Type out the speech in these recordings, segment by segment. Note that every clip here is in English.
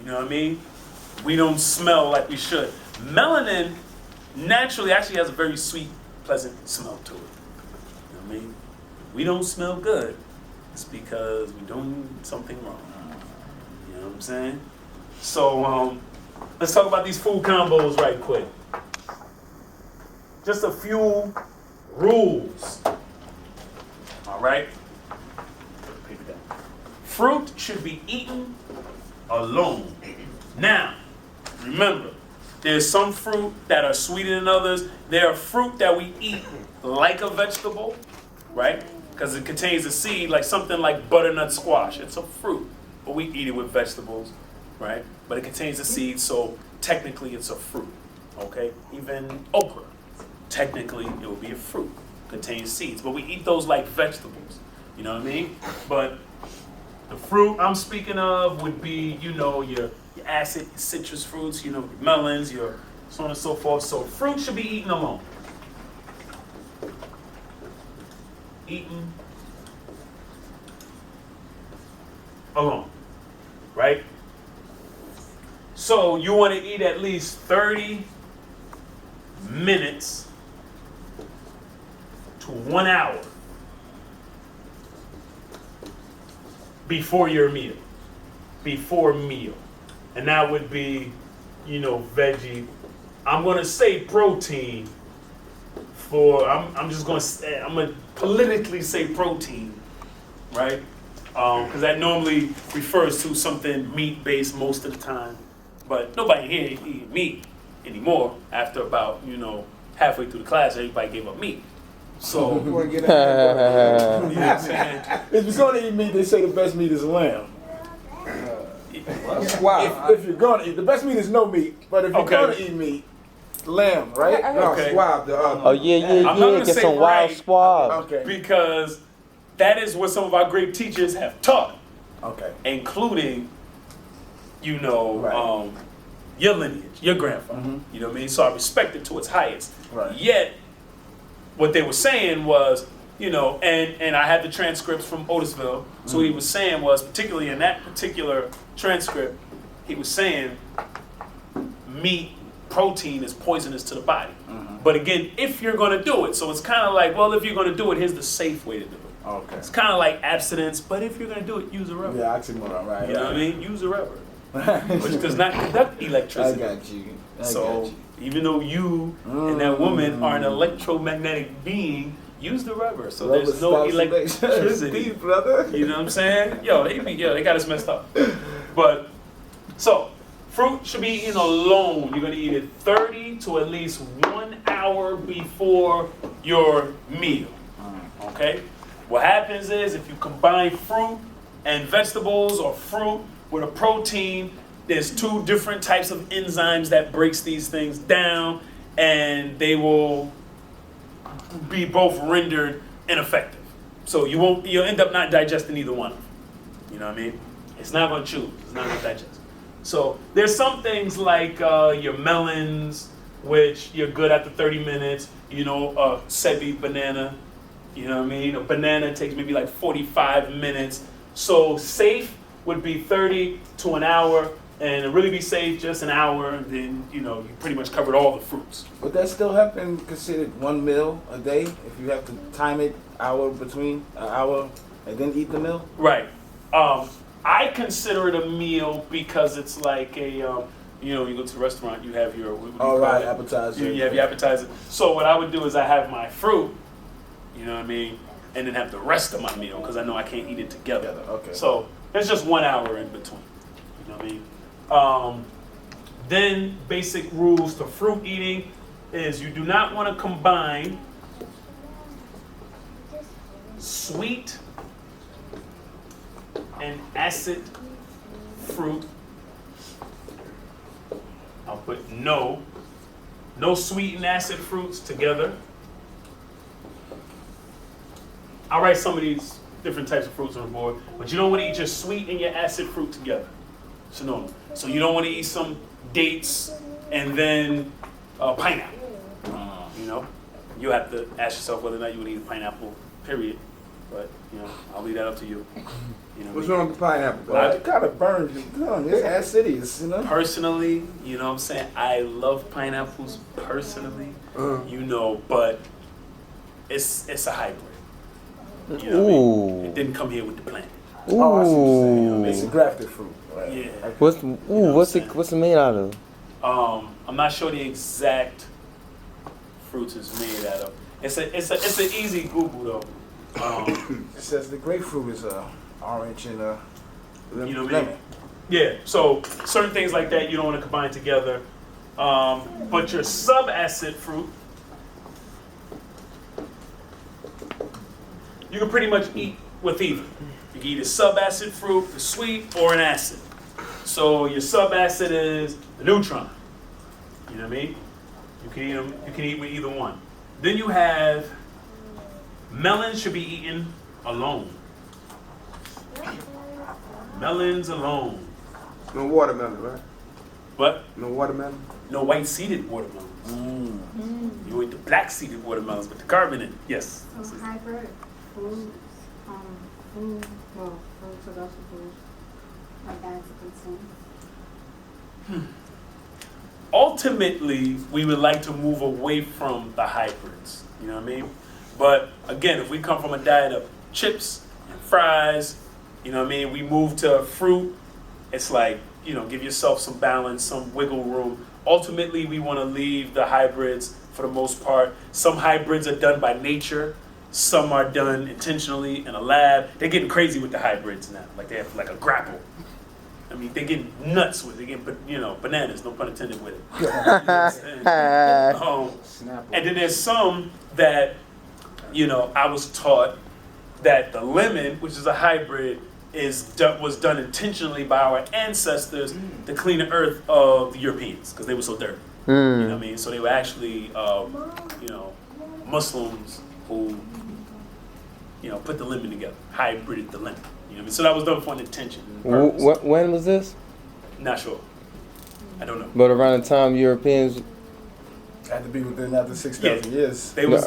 know what I mean? We don't smell like we should. Melanin naturally actually has a very sweet, pleasant smell to it. You know what I mean? We don't smell good. It's because we're doing something wrong. You know what I'm saying? So let's talk about these food combos right quick. Just a few rules. All right? Fruit should be eaten alone. Now, remember, there's some fruit that are sweeter than others. There are fruit that we eat like a vegetable, right? Because it contains a seed, like something like butternut squash. It's a fruit, but we eat it with vegetables, right? But it contains a seed, so technically it's a fruit, okay? Even okra, technically it will be a fruit, contains seeds, but we eat those like vegetables, you know what I mean? But the fruit I'm speaking of would be, you know, your acid, citrus fruits, you know, your melons, your so on and so forth. So fruit should be eaten alone. Eaten alone, right? So you want to eat at least 30 minutes to 1 hour before your meal. Before meal. And that would be, you know, veggie. I'm going to say protein for, I'm just going to, I'm going to politically say protein, right? Because that normally refers to something meat-based most of the time. But nobody here eat meat anymore after about, you know, halfway through the class, everybody gave up meat. So, You want to get a you know what I'm saying? If you're going to eat meat, they say the best meat is lamb. Wow. If you're going to eat, the best meat is no meat. But if you're Okay. going to eat meat, lamb, right? No, Okay. swab. Oh yeah, I'm not gonna get say some wild right. squab. Okay. Because that is what some of our great teachers have taught, Okay. including, you know, Right. your lineage, your grandfather. Mhm. You know what I mean? So I respect it to its highest. Right. Yet, what they were saying was, you know, and I had the transcripts from Otisville. So what he was saying was, particularly in that particular transcript, he was saying meat, protein is poisonous to the body. But again, if you're going to do it, so it's kind of like, well, if you're going to do it, here's the safe way to do it. Okay. It's kind of like abstinence, but if you're going to do it, use a rubber. Yeah, oxymoron, right? You know what I mean? Use a rubber, which does not conduct I electricity. got you. I So got you. even though you and that woman are an electromagnetic being, use the rubber. So Rubber there's no stops electricity. Deep, brother. You know what I'm saying? They got us messed up. But so fruit should be eaten alone. You're gonna eat it 30 to at least 1 hour before your meal. Okay? What happens is if you combine fruit and vegetables or fruit with a protein, there's two different types of enzymes that breaks these things down, and they will be both rendered ineffective. So you'll end up not digesting either one. You know what I mean? It's not gonna chew. It's not gonna digest. So there's some things like your melons, which you're good after 30 minutes. You know, sebi banana. You know what I mean? A banana takes maybe like 45 minutes. So safe would be 30 to an hour, and to really be safe, just an hour, and then, you know, you pretty much covered all the fruits. Would that still have been considered one meal a day if you have to time it hour between an hour and then eat the meal? Right. I consider it a meal because it's like a, you know, you go to the restaurant, you have your, what do you call right, it? appetizer. You have your appetizer. So what I would do is I have my fruit, you know what I mean, and then have the rest of my meal because I know I can't eat it together. Okay. So there's just 1 hour in between. You know what I mean? Then basic rules to fruit eating is you do not want to combine sweet and acid fruit. I'll put no sweet and acid fruits together. I'll write some of these different types of fruits on the board, but you don't want to eat your sweet and your acid fruit together. So you don't want to eat some dates and then pineapple. You know, you have to ask yourself whether or not you want to eat a pineapple, period. But I'll leave that up to you. What's wrong with the pineapple? Well, it kind of burns your tongue. It's acidious, Personally, you know what I'm saying? I love pineapples personally, but it's a hybrid. You know what I mean? It didn't come here with the plant. Oh, I see what you're saying. It's a grafted fruit. Right? Yeah. What's it made out of? I'm not sure the exact fruits it's made out of. It's an easy Google though. It says the grapefruit is orange and You know what I mean? lemon. Yeah. So certain things like that you don't want to combine together. But your subacid fruit, you can pretty much eat with either. You can eat a subacid fruit, the sweet, or an acid. So your subacid is the neutron. You know what I mean? You can eat them. You can eat with either one. Then you have melons should be eaten alone. Melons alone. No watermelon, right? What? No watermelon? No white-seeded watermelons. You eat the black-seeded watermelons with the carbon in it. Yes. So hybrid foods, fruits are also foods are bad to consume. Ultimately, we would like to move away from the hybrids. You know what I mean? But again, if we come from a diet of chips and fries, you know what I mean? We move to fruit. It's like, give yourself some balance, some wiggle room. Ultimately, we want to leave the hybrids for the most part. Some hybrids are done by nature. Some are done intentionally in a lab. They're getting crazy with the hybrids now. Like they have like a grapple. I mean, they're getting nuts with it. They're getting, bananas, no pun intended with it. You know what I'm saying? And then there's some that, I was taught that the lemon, which is a hybrid, was done intentionally by our ancestors to clean the earth of the Europeans because they were so dirty. You know what I mean? So they were actually, Muslims who, put the lemon together, hybrided the lemon. You know what I mean? So that was done for an intention. When was this? Not sure. I don't know. But around the time Europeans Had to be within after 6,000 years. They were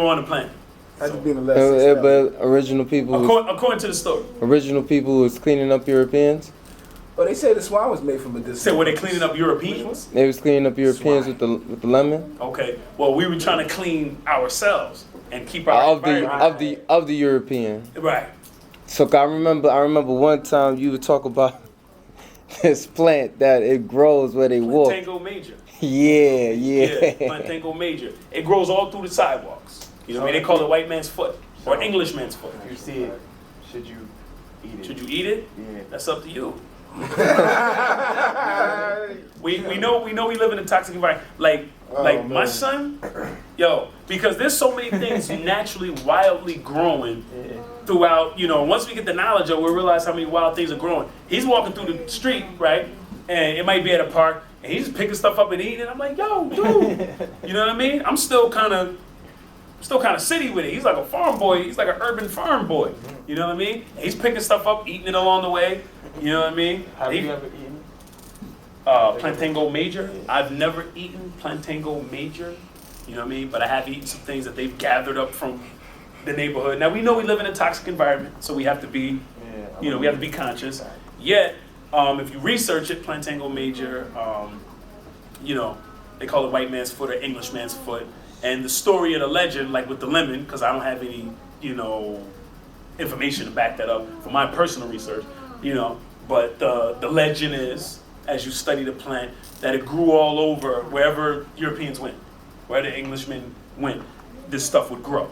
on the planet. Had to be in the last 6,000. but original people According to the story. original people was cleaning up Europeans. Well, they say the swine was made from medicinal. Say, were they cleaning up Europeans? They was cleaning up Europeans with the lemon. Okay. Well, we were trying to clean ourselves and keep our environment. Of the European. Right. So I remember one time you would talk about this plant that it grows where they walk. Plantango major. Yeah. Plantango major. It grows all through the sidewalks. You know what I mean? They call it white man's foot or English man's foot. If you see it, should you eat it? Should you eat it? Yeah. That's up to you. we know we live in a toxic environment. Like my son, because there's so many things naturally wildly growing throughout, once we get the knowledge of it, we realize how many wild things are growing. He's walking through the street, right? And it might be at a park, and he's just picking stuff up and eating it. I'm like, yo, dude, you know what I mean? I'm still kind of city with it. He's like a farm boy. He's like an urban farm boy. You know what I mean? And he's picking stuff up, eating it along the way. You know what I mean? Have you ever eaten? Plantango major. I've never eaten plantango major. You know what I mean? But I have eaten some things that they've gathered up from the neighborhood. Now we know we live in a toxic environment, so we have to be, we have to be conscious. Yet, if you research it, plantango major, they call it white man's foot or English man's foot. And the story of the legend, like with the lemon, because I don't have any, information to back that up from my personal research, but the legend is, as you study the plant, that it grew all over wherever Europeans went, where the Englishmen went, this stuff would grow.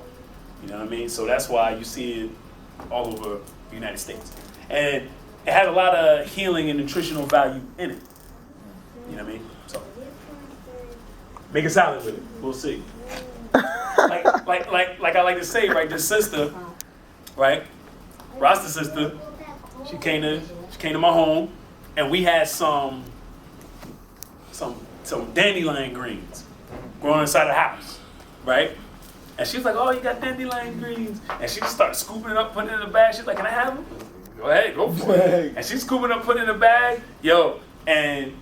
You know what I mean? So that's why you see it all over the United States. And it has a lot of healing and nutritional value in it. You know what I mean? So make a salad with it. We'll see. like I like to say, right? This sister, right? Rasta sister, she came to my home, and we had some dandelion greens growing inside the house, right? And she was like, "Oh, you got dandelion greens," and she just started scooping it up, putting it in a bag. She's like, "Can I have them?" Go ahead, go for it. And she's scooping up, putting it in a bag, and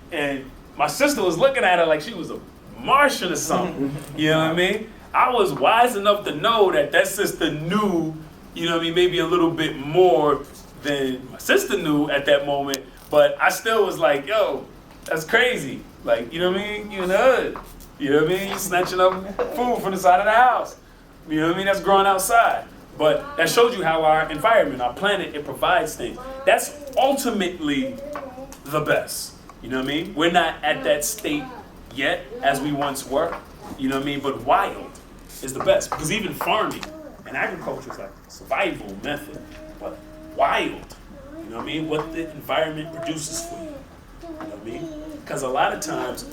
my sister was looking at her like she was a Martian or something. You know what I mean? I was wise enough to know that sister knew you know what I mean, maybe a little bit more than my sister knew at that moment, but I still was like, yo, that's crazy. Like, you know what I mean? You in the hood. You know what I mean? You snatching up food from the side of the house. You know what I mean? That's growing outside. But that shows you how our environment, our planet, it provides things. That's ultimately the best. You know what I mean? We're not at that state yet as we once were. You know what I mean? But wild is the best. Because even farming and agriculture is like a survival method. But wild, you know what I mean? What the environment produces for you. You know what I mean? Because a lot of times,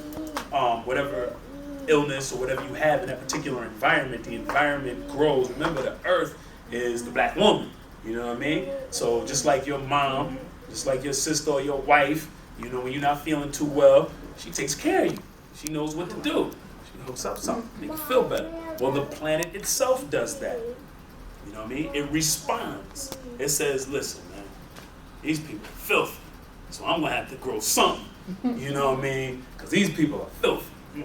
whatever illness or whatever you have in that particular environment, the environment grows. Remember, the earth is the black woman. You know what I mean? So just like your mom, just like your sister or your wife, you know, when you're not feeling too well, she takes care of you. She knows what to do. She hooks up something, make you feel better. Well, the planet itself does that. You know what I mean? It responds. It says, listen, man, these people are filthy. So I'm going to have to grow something. You know what I mean? Because these people are filthy.